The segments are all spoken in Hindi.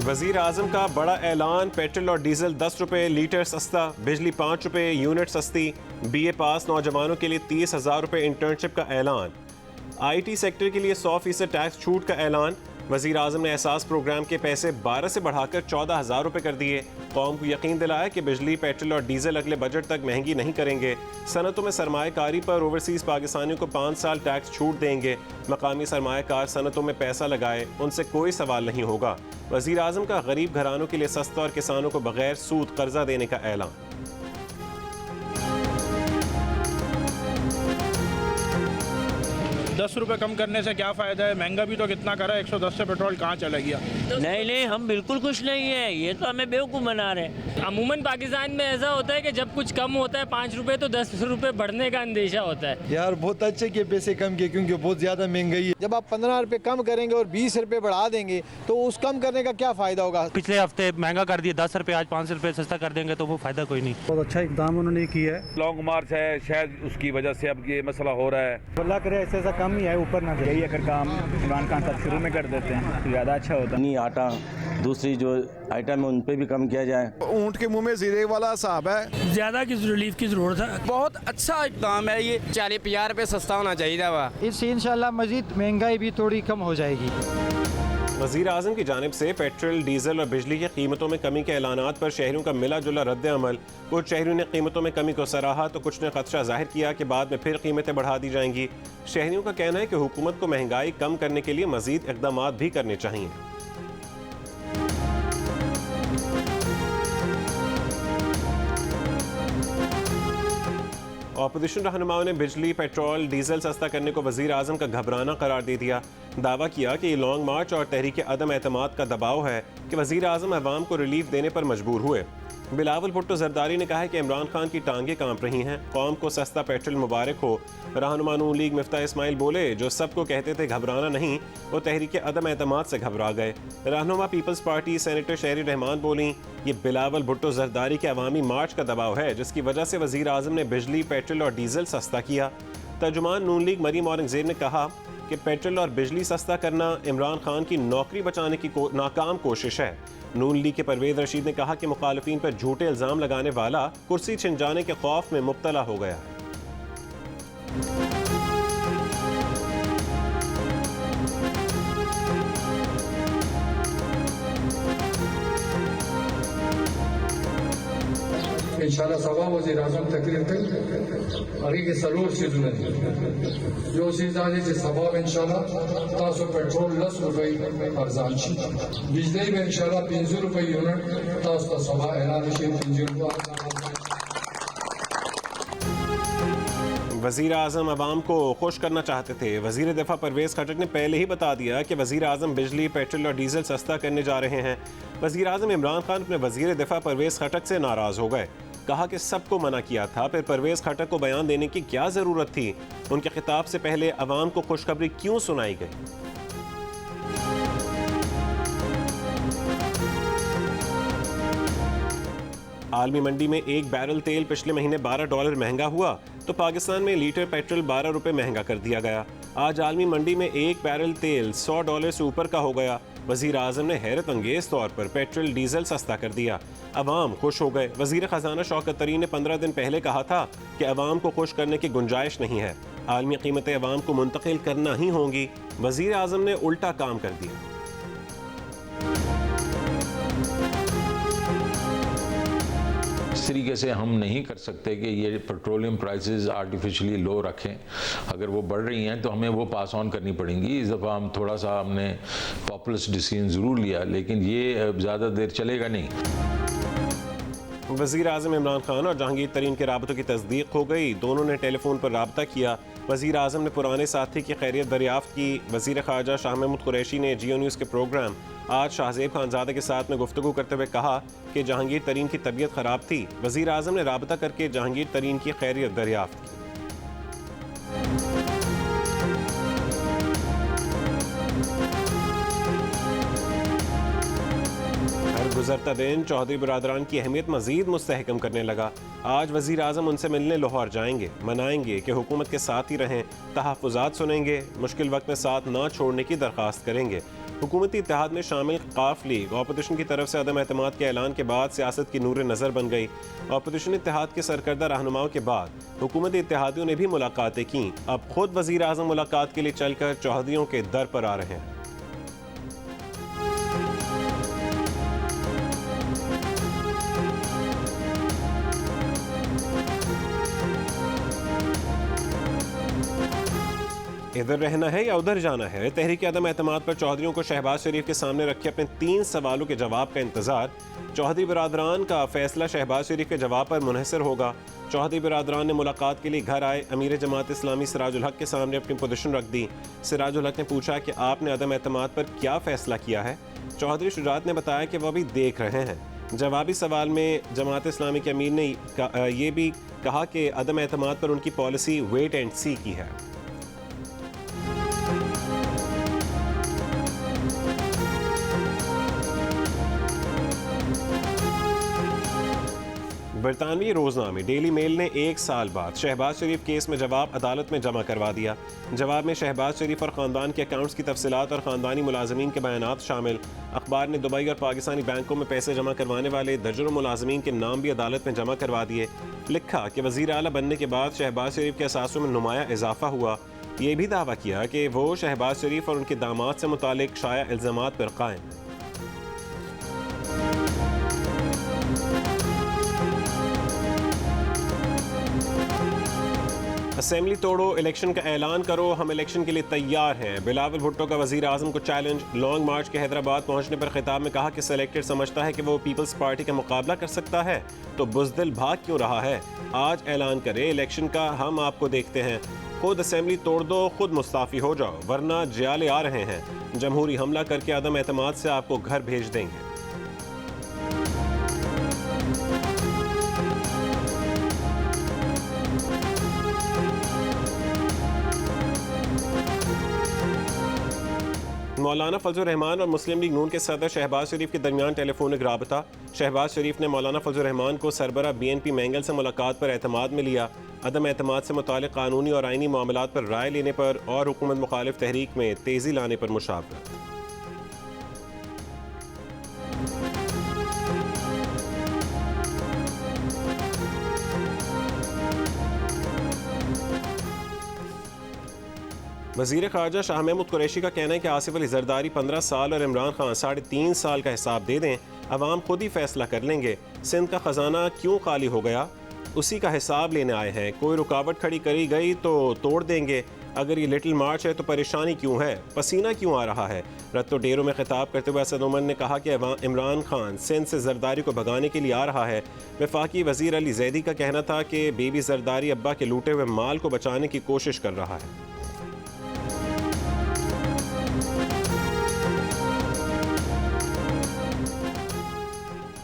वज़ीर आज़म का बड़ा ऐलान, पेट्रोल और डीजल 10 रुपये लीटर सस्ता, बिजली 5 रुपये यूनिट सस्ती, BA पास नौजवानों के लिए 30,000 रुपये इंटर्नशिप का ऐलान, IT सेक्टर के लिए 100% टैक्स छूट का ऐलान। वज़ीर आज़म ने एहसास प्रोग्राम के पैसे 12 से बढ़ाकर 14,000 रुपये कर दिए। कौम को यकीन दिलाया कि बिजली, पेट्रोल और डीजल अगले बजट तक महंगी नहीं करेंगे। सनतों में सरमायाकारी पर ओवरसीज़ पाकिस्तानियों को 5 साल टैक्स छूट देंगे। मकामी सरमायाकार सनतों में पैसा लगाए, उनसे कोई सवाल नहीं होगा। वज़ीर आज़म का गरीब घरानों के लिए सस्ता और किसानों को बगैर सूद कर्जा देने का ऐलान। 10 रुपये कम करने से क्या फ़ायदा है? महंगा भी तो कितना करा, 110 से पेट्रोल कहाँ चला गया? नहीं, हम बिल्कुल खुश नहीं है, ये तो हमें बेवकूफ़ बना रहे हैं। अमूमन पाकिस्तान में ऐसा होता है कि जब कुछ कम होता है 5 रुपए तो 10 रुपए बढ़ने का अंदेशा होता है। यार बहुत अच्छे के पैसे कम किए क्योंकि बहुत ज़्यादा महंगाई है। जब आप 15 रुपये कम करेंगे और 20 रुपये बढ़ा देंगे तो उस कम करने का क्या फ़ायदा होगा? पिछले हफ्ते महंगा कर दिया 10 रुपये, आज 5 रुपये सस्ता कर देंगे तो वो फ़ायदा कोई नहीं। बहुत अच्छा इकदाम उन्होंने किया है। लॉन्ग मार्च है, शायद उसकी वजह से अब ये मसला हो रहा है। अल्लाह करे ऐसा कम ही है, ऊपर ना जाइए। अगर काम इमरान खान साहब शुरू में कर देते हैं तो ज़्यादा अच्छा होता है। नहीं, आटा दूसरी जो आइटम है उन पे भी कम किया जाए। ऊँट के मुँह में जीरे वाला हिसाब है। ज्यादा की रिलीफ की जरूरत है। बहुत अच्छा इकदाम है ये। 40-50 रुपये सस्ता होना चाहिए वा। इससे इंशाल्लाह मजीद महंगाई भी थोड़ी कम हो जाएगी। वज़ीर आज़म की जानिब से पेट्रोल, डीजल और बिजली की कीमतों में कमी के ऐलानात पर शहरियों का मिला जुला रद्द अमल। कुछ शहरियों ने कीमतों में कमी को सराहा तो कुछ ने खदशा जाहिर किया कि बाद में फिर कीमतें बढ़ा दी जाएंगी। शहरियों का कहना है कि हुकूमत को महंगाई कम करने के लिए मज़ीद इक़दामात भी करने चाहिए। ऑपोजिशन रहनुमाओं ने बिजली, पेट्रोल, डीजल सस्ता करने को वज़ीर आज़म का घबराना करार दे दिया। दावा किया कि ये लॉन्ग मार्च और तहरीक अदम एतमाद का दबाव है कि वज़ीर आज़म अवाम को रिलीफ देने पर मजबूर हुए। बिलावल भुट्टो जरदारी ने कहा है कि इमरान खान की टांगें कांप रही हैं, कौम को सस्ता पेट्रोल मुबारक हो। रहनुमा नून लीग मिफ्ता इस्माइल बोले, जो सबको कहते थे घबराना नहीं, वो तहरीक अदम एतमाद से घबरा गए। रहनुमा पीपल्स पार्टी सेनेटर शहरी रहमान बोली, ये बिलावल भुट्टो जरदारी के अवामी मार्च का दबाव है जिसकी वजह से वज़ीर आज़म ने बिजली, पेट्रोल और डीजल सस्ता किया। तर्जुमान नून लीग मरीम औरंगजेब ने कहा कि पेट्रोल और बिजली सस्ता करना इमरान खान की नौकरी बचाने की नाकाम कोशिश है। नून लीग के परवेज रशीद ने कहा कि मुखालिफिन पर झूठे इल्ज़ाम लगाने वाला कुर्सी छिन जाने के खौफ में मुब्तला हो गया है। इंशाल्लाह सभा वज़ीर आज़म तकरीर कई आगे के सलोर चीज़ नहीं जो चीज़ आज जे सभा में इंशाल्लाह तासो पेट्रोल 10 रुपये अर्जान छी, बिजली में इंशाल्लाह 5 रुपये यूनिट तासो सभा ऐलान छी 5 रुपये। वज़ीर आज़म अवाम को खुश करना चाहते थे। वज़ीर दिफा परवेज़ खटक ने पहले ही बता दिया कि वज़ीर आज़म बिजली, पेट्रोल और डीजल सस्ता करने जा रहे हैं। वज़ीर आज़म इमरान खान अपने वज़ीर दिफा परवेज़ खटक से नाराज़ हो गए। कहा कि सबको मना किया था, फिर परवेज़ खटक को बयान देने की क्या ज़रूरत थी? उनके खिताब से पहले अवाम को खुशखबरी क्यों सुनाई गई? आलमी मंडी में एक बैरल तेल पिछले महीने $12 महंगा हुआ तो पाकिस्तान में लीटर पेट्रोल 12 रुपये महंगा कर दिया गया। आज आलमी मंडी में एक बैरल तेल $100 से ऊपर का हो गया। वज़ीर आज़म ने हैरत अंगेज तौर पर पेट्रोल, डीजल सस्ता कर दिया। अवाम खुश हो गए। वज़ीर ख़जाना शौकत तरीन ने 15 दिन पहले कहा था कि अवाम को खुश करने की गुंजाइश नहीं है, आलमी कीमतें अवाम को मुंतकिल करना ही होंगी। वज़ीर आज़म ने उल्टा काम कर दिया। इस तरीके से हम नहीं कर सकते कि ये पेट्रोलियम प्राइसेस आर्टिफिशियली लो रखें। अगर वो बढ़ रही हैं तो हमें वो पास ऑन करनी पड़ेंगी। इस दफ़ा हम थोड़ा सा हमने पॉपुलिस्ट डिसीजन ज़रूर लिया, लेकिन ये ज़्यादा देर चलेगा नहीं। वज़ीर आज़म इमरान खान और जहांगीर तरीन के राबतों की तस्दीक हो गई। दोनों ने टेलीफोन पर राबता किया। वज़ीर आज़म ने पुराने साथी की खैरियत दरियाफ्त की। वज़ीर ख़ारजा शाह महमूद कुरैशी ने जियो न्यूज़ के प्रोग्राम आज शाहज़ेब खानज़ादा के साथ में गुफ्तगू करते हुए कहा कि जहांगीर तरीन की तबीयत ख़राब थी। वज़ीर आज़म ने राबता करके जहांगीर तरीन की खैरियत दरियाफ्त की। गुज़रता दिन चौधरी बिरादरान की अहमियत मज़ीद मुस्तहकम करने लगा। आज वज़ीर आज़म उनसे मिलने लाहौर जाएंगे, मनाएंगे कि हुकूमत के साथ ही रहें, तहफ़्फ़ुज़ात सुनेंगे, मुश्किल वक्त में साथ ना छोड़ने की दरख्वास्त करेंगे। हुकूमती इत्तेहाद में शामिल काफ लीग ऑपोजिशन की तरफ से अदम एतमाद के ऐलान के बाद सियासत की नूर नज़र बन गई। ऑपोजिशन इत्तेहाद के सरकर्दा रहनुमाओं के बाद हुकूमती इत्तेहादियों ने भी मुलाकातें की। अब खुद वज़ीर आज़म मुलाकात के लिए चलकर चौधरियों के दर पर आ रहे हैं। इधर रहना है या उधर जाना है, तहरीक अदम एतमाद पर चौधरियों को शहबाज शरीफ के सामने रखे अपने 3 सवालों के जवाब का इंतजार। चौधरी बिरादरान का फैसला शहबाज शरीफ के जवाब पर मुनहसर होगा। चौधरी बिरादरान ने मुलाकात के लिए घर आए अमीर जमात इस्लामी सिराजुल हक के सामने अपनी पोजीशन रख दी। सिराजुल हक ने पूछा कि आपने अदम एतमाद पर क्या फैसला किया है। चौधरी शुजात ने बताया कि वह अभी देख रहे हैं। जवाबी सवाल में जमात इस्लामी के अमीर ने ये भी कहा कि अदम एतमाद पर उनकी पॉलिसी वेट एंड सी की है। बरतानवी रोजनामे डेली मेल ने 1 साल बाद शहबाज शरीफ केस में जवाब अदालत में जमा करवा दिया। जवाब में शहबाज शरीफ और ख़ानदान के अकाउंट्स की तफसीलात और ख़ानदानी मुलाजमीन के बयानात शामिल। अखबार ने दुबई और पाकिस्तानी बैंकों में पैसे जमा करवाने वाले दर्जनों मुलाजमीन के नाम भी अदालत में जमा करवा दिए। लिखा कि वज़ीर आला बनने के बाद शहबाज शरीफ के असासों में नुमाया इजाफा हुआ। ये भी दावा किया कि वो शहबाज शरीफ और उनके दामाद से मुतालिक शाया इल्ज़ामात पर कायम है। असेंबली तोड़ो, इलेक्शन का ऐलान करो, हम इलेक्शन के लिए तैयार हैं। बिलावल भुट्टो का वज़ीर आज़म को चैलेंज। लॉन्ग मार्च के हैदराबाद पहुंचने पर खिताब में कहा कि सेलेक्टेड समझता है कि वो पीपल्स पार्टी का मुकाबला कर सकता है, तो बुज़दिल भाग क्यों रहा है। आज ऐलान करे इलेक्शन का, हम आपको देखते हैं। खुद असेंबली तोड़ दो, खुद मुस्ताफ़ी हो जाओ, वरना जियाले आ रहे हैं। जमहूरी हमला करके अदम एतमाद से आपको घर भेज देंगे। मौलाना फजल रहमान और मुस्लिम लीग नून के सदर शहबाज शरीफ के दरमियान टेलीफोनिक राबता। शहबाज शरीफ ने मौलाना फजल रहमान को सरबरा BNP मैंगल से मुलाकात पर एतमाद में लिया। अदम एतमाद से मुतालिक कानूनी और आइनी मामलात पर राय लेने पर और हुकूमत मुखालिफ तहरीक में तेज़ी लाने पर मुशावरत। वज़ीर ख़ारजा शाह महमूद कुरैशी का कहना है कि आसिफ अली ज़रदारी 15 साल और इमरान खान 3.5 साल का हिसाब दे दें, अवाम खुद ही फैसला कर लेंगे। सिंध का ख़जाना क्यों खाली हो गया, उसी का हिसाब लेने आए हैं। कोई रुकावट खड़ी करी गई तो तोड़ देंगे। अगर ये लिटिल मार्च है तो परेशानी क्यों है, पसीना क्यों आ रहा है। रत्तो डेरो में खिताब करते हुए असद उमर ने कहा कि इमरान खान सिंध से ज़रदारी को भगाने के लिए आ रहा है। वफाकी वज़ीर अली जैदी का कहना था कि बीबी ज़रदारी अब्बा के लूटे हुए माल को बचाने की कोशिश कर रहा है।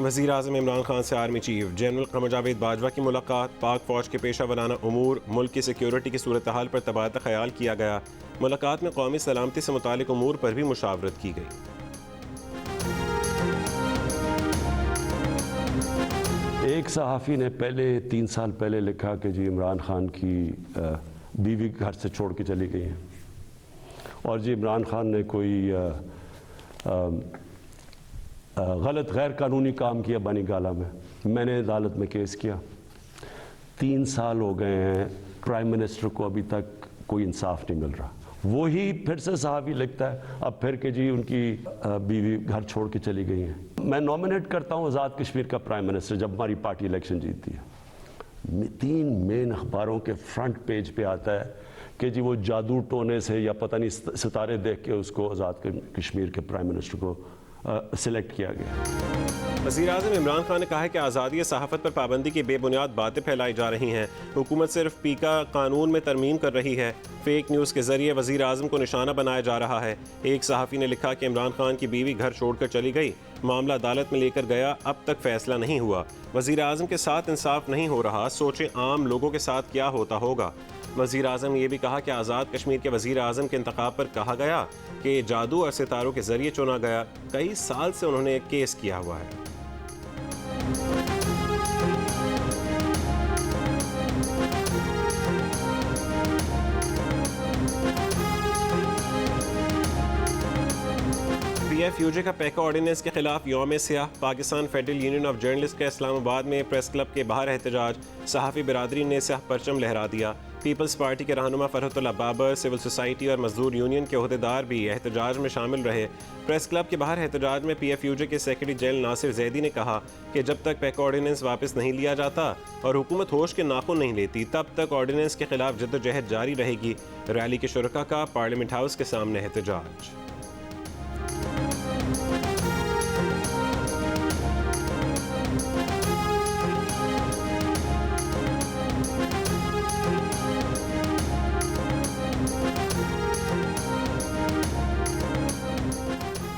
वज़ीर आज़म इमरान खान से आर्मी चीफ जनरल क़मर जावेद बाजवा की मुलाकात। पाक फ़ौज के पेशा वराना उमूर, मुल्क की सिक्योरिटी की सूरत हाल पर तबादला ख्याल किया गया। मुलाकात में कौमी सलामती से मुतालिक उमूर पर भी मुशावरत की गई। एक सहाफ़ी ने पहले 3 साल पहले लिखा कि जी इमरान खान की बीवी घर से छोड़ के चली गई हैं और जी इमरान खान ने कोई गलत गैर कानूनी काम किया बानीगाला में। मैंने अदालत में केस किया। 3 साल हो गए हैं, प्राइम मिनिस्टर को अभी तक कोई इंसाफ नहीं मिल रहा। वही फिर से सहाफ़ी लिखता है अब फिर के जी उनकी बीवी घर छोड़ के चली गई हैं। मैं नॉमिनेट करता हूँ आज़ाद कश्मीर का प्राइम मिनिस्टर जब हमारी पार्टी इलेक्शन जीतती है। 3 मेन अखबारों के फ्रंट पेज पे आता है कि जी वो जादू टोने से या पता नहीं सितारे देख के उसको आज़ाद कश्मीर के प्राइम मिनिस्टर को सिलेक्ट किया गया। वज़ीर आज़म इमरान खान ने कहा है कि आज़ादी सहाफ़त पर पाबंदी की बेबुनियाद बातें फैलाई जा रही हैं। हुकूमत सिर्फ पीका कानून में तरमीम कर रही है। फेक न्यूज़ के जरिए वज़ीर आज़म को निशाना बनाया जा रहा है। एक सहाफ़ी ने लिखा कि इमरान खान की बीवी घर छोड़कर चली गई, मामला अदालत में लेकर गया, अब तक फैसला नहीं हुआ। वज़ीर आज़म के साथ इंसाफ नहीं हो रहा, सोचे आम लोगों के साथ क्या होता होगा। वज़ीर आज़म ये भी कहा कि आज़ाद कश्मीर के वज़ीर आज़म के इंतखाब पर कहा गया कि जादू और सितारों के जरिए चुना गया। कई साल से उन्होंने केस किया हुआ है। PFUJ का पैका ऑर्डिनेंस के खिलाफ यौम सियाह। Pakistan federal union of journalist का इस्लामाबाद में प्रेस क्लब के बाहर एहतजाज। सहाफ़ी बिरादरी ने स्याह परचम लहरा दिया। पीपल्स पार्टी के रहनुमा फरहतुल्लाह बाबर, सिविल सोसाइटी और मजदूर यूनियन के अहदेदार भी एहतजाज में शामिल रहे। प्रेस क्लब के बाहर एहतजाज में PFUJ के सेक्रेटरी जनरल नासिर जैदी ने कहा कि जब तक पैका ऑर्डिनेंस वापस नहीं लिया जाता और हुकूमत होश के नाखून नहीं लेती, तब तक ऑर्डिनेंस के खिलाफ जद्दोजहद जारी रहेगी। रैली के शुरका का पार्लियामेंट हाउस के सामने एहतजाज।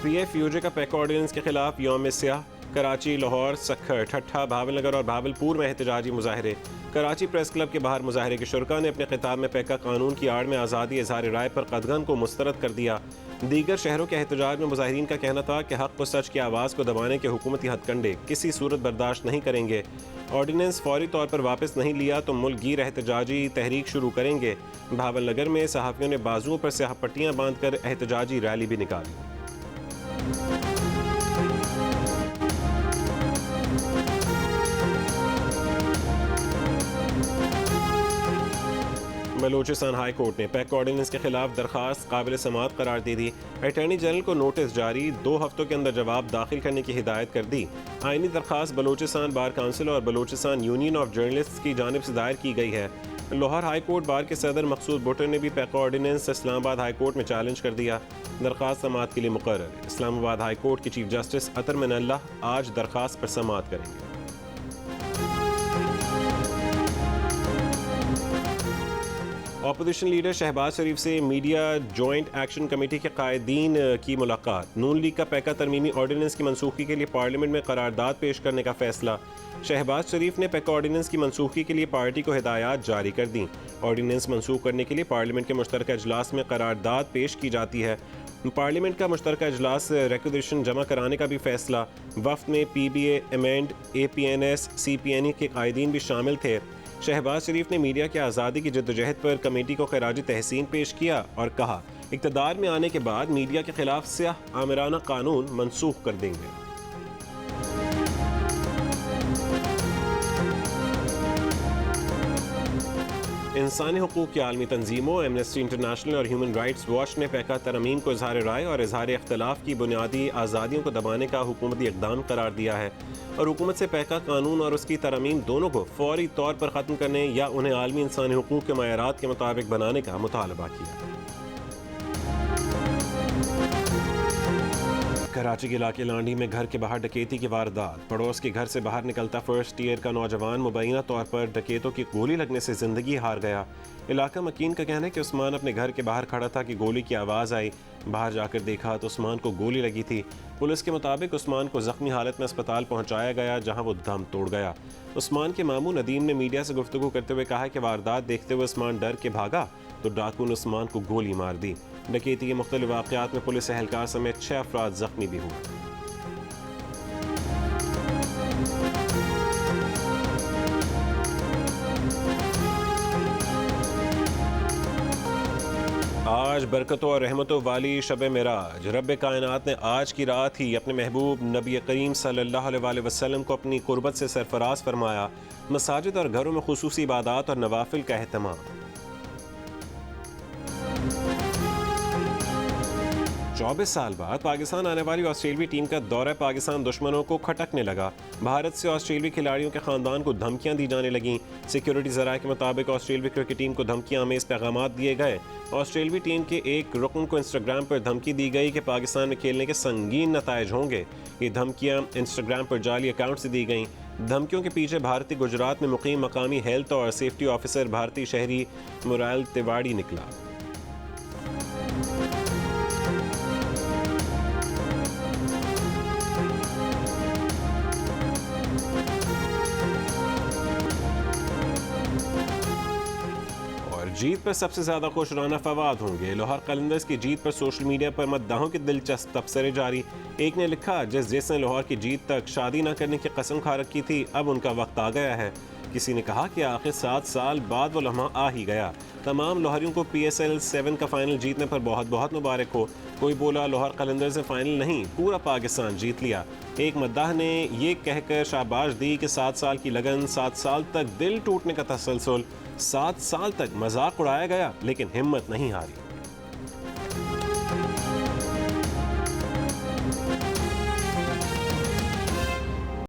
PFUJ का पैका ऑर्डिनेंस के खिलाफ यौम सियाह। कराची, लाहौर, सक्खर, ठट्ठा, भावलनगर और भावलपुर में एहतजाजी मुजाहरे। कराची प्रेस क्लब के बाहर मुजाहरे के शुरका ने अपने खिताब में पैका कानून की आड़ में आज़ादी इज़हार राय पर कदगन को मुस्तरद कर दिया। दीगर शहरों के एहतजाज में मुजाहिरीन का कहना था कि हक़ व सच की आवाज़ को दबाने के हुकूमती हथकंडे किसी सूरत बर्दाश्त नहीं करेंगे। ऑर्डिनेंस फौरी तौर पर वापस नहीं लिया तो मुल्क गिर एहतजाजी तहरीक शुरू करेंगे। भावलनगर में सहाफ़ियों ने बाजुओं पर स्याह पट्टियाँ बांध कर एहतजाजी रैली भी निकाली। बलूचिस्तान हाई कोर्ट ने पैका ऑर्डिनेंस के खिलाफ दरखास्त काबिल समाअत करार दे दी। अटॉर्नी जनरल को नोटिस जारी, 2 हफ्तों के अंदर जवाब दाखिल करने की हिदायत कर दी। आईनी दरखास्त बलूचिस्तान बार काउंसिल और बलूचिस्तान यूनियन ऑफ जर्नलिस्ट की जानिब से दायर की गई है। लाहौर हाई कोर्ट बार के सदर मकसूद भुट्टो ने भी PECA ordinance Islamabad high court में चैलेंज कर दिया। दरखास्त समाअत के लिए मुकर्रर। इस्लामाबाद हाई कोर्ट के चीफ जस्टिस अतर मिनल्लाह आज दरखास्त पर समाअत करेंगे। अपोजिशन लीडर शहबाज शरीफ से मीडिया जॉइंट एक्शन कमेटी के कायदीन की मुलाकात। नून लीग का पैका तरमीमी ऑर्डिनेंस की मनसूखी के लिए पार्लियामेंट में करारदाद पेश करने का फैसला। शहबाज शरीफ ने पैका ऑर्डिनेंस की मनसूखी के लिए पार्टी को हिदायत जारी कर दी। ऑर्डिनेंस मनसूख करने के लिए पार्लियामेंट के मुश्तरका इजलास में करारदाद पेश की जाती है। पार्लियामेंट का मुश्तरका इजलास रिक्वेजिशन जमा कराने का भी फैसला। वफ्द में PBA, एमेंड, APNS, CPNE के कायदीन भी शामिल थे। शहबाज शरीफ ने मीडिया की आज़ादी की जद्दोजहद पर कमेटी को खराज तहसीन पेश किया और कहा इक़्तिदार में आने के बाद मीडिया के खिलाफ स्याह आमिराना कानून मनसूख कर देंगे। इंसानी हुकूक की आलमी तंजीमों एमनेस्टी इंटरनेशनल और ह्यूमन राइट्स वॉच ने पैका तरमीम को इज़हार राय और इज़हार इख्तलाफ की बुनियादी आज़ादियों को दबाने का हुकूमती इक़दाम करार दिया है और हुकूमत से पैका कानून और उसकी तरमीम दोनों को फौरी तौर पर ख़त्म करने या उन्हें आलमी इंसानी हुकूक के मयारात के मुताबिक बनाने का मुतालबा किया। कराची के इलाके लांडी में घर के बाहर डकैती की वारदात। पड़ोस के घर से बाहर निकलता फर्स्ट ईयर का नौजवान मुबैना तौर पर डकैतों की गोली लगने से जिंदगी हार गया। इलाका मकीन का कहना है कि उस्मान अपने घर के बाहर खड़ा था कि गोली की आवाज़ आई। बाहर जाकर देखा तो उस्मान को गोली लगी थी। पुलिस के मुताबिक उस्मान को जख्मी हालत में अस्पताल पहुंचाया गया, जहां वो दम तोड़ गया। उस्मान के मामू नदीम ने मीडिया से गुफ्तगू करते हुए कहा कि वारदात देखते हुए उस्मान डर के भागा तो डाकू ने उस्मान को गोली मार दी। डकैती के मुख्तलिफ वाक़यात में पुलिस एहलकार समेत 6 अफराद जख्मी भी हुए। आज बरकतों और रहमतों वाली शब मेराज। रब कायनात ने आज की रात ही अपने महबूब नबी करीम सल्लल्लाहु अलैहि वसल्लम को अपनी कुर्बत से सरफराज फरमाया। मसाजिद और घरों में खुसूसी इबादत और नवाफिल का अहतमाम। 24 साल बाद पाकिस्तान आने वाली ऑस्ट्रेलियाई टीम का दौरा पाकिस्तान दुश्मनों को खटकने लगा। भारत से ऑस्ट्रेलियाई खिलाड़ियों के खानदान को धमकियां दी जाने लगीं। सिक्योरिटी ज़राए के मुताबिक ऑस्ट्रेलियाई क्रिकेट टीम को धमकियां में इस पैगाम दिए गए। ऑस्ट्रेलियाई टीम के एक रुकन को इंस्टाग्राम पर धमकी दी गई कि पाकिस्तान में खेलने के संगीन नताइज होंगे। ये धमकियां इंस्टाग्राम पर जाली अकाउंट से दी गईं। धमकियों के पीछे भारतीय गुजरात में मुकीम मकामी हेल्थ और सेफ्टी ऑफिसर भारतीय शहरी मुराल तिवाड़ी निकला। जीत पर सबसे ज्यादा खुश राना फवाद होंगे। लाहौर कलंदर्स की जीत पर सोशल मीडिया पर मद्दाहों की दिलचस्प तबसरे जारी। एक ने लिखा जिसने लाहौर की जीत तक शादी न करने की कसम खा रखी थी, अब उनका वक्त आ गया है। किसी ने कहा कि आखिर 7 साल बाद वो लम्हा आ ही गया। तमाम लोहरियों को PSL 7 का फाइनल जीतने पर बहुत बहुत मुबारक हो। कोई बोला लोहर कलंदर्स ने फाइनल नहीं, पूरा पाकिस्तान जीत लिया। एक मद्दाह ने ये कहकर शाबाश दी कि 7 साल की लगन, 7 साल तक दिल टूटने का तसलसल, 7 साल तक मजाक उड़ाया गया लेकिन हिम्मत नहीं हारी।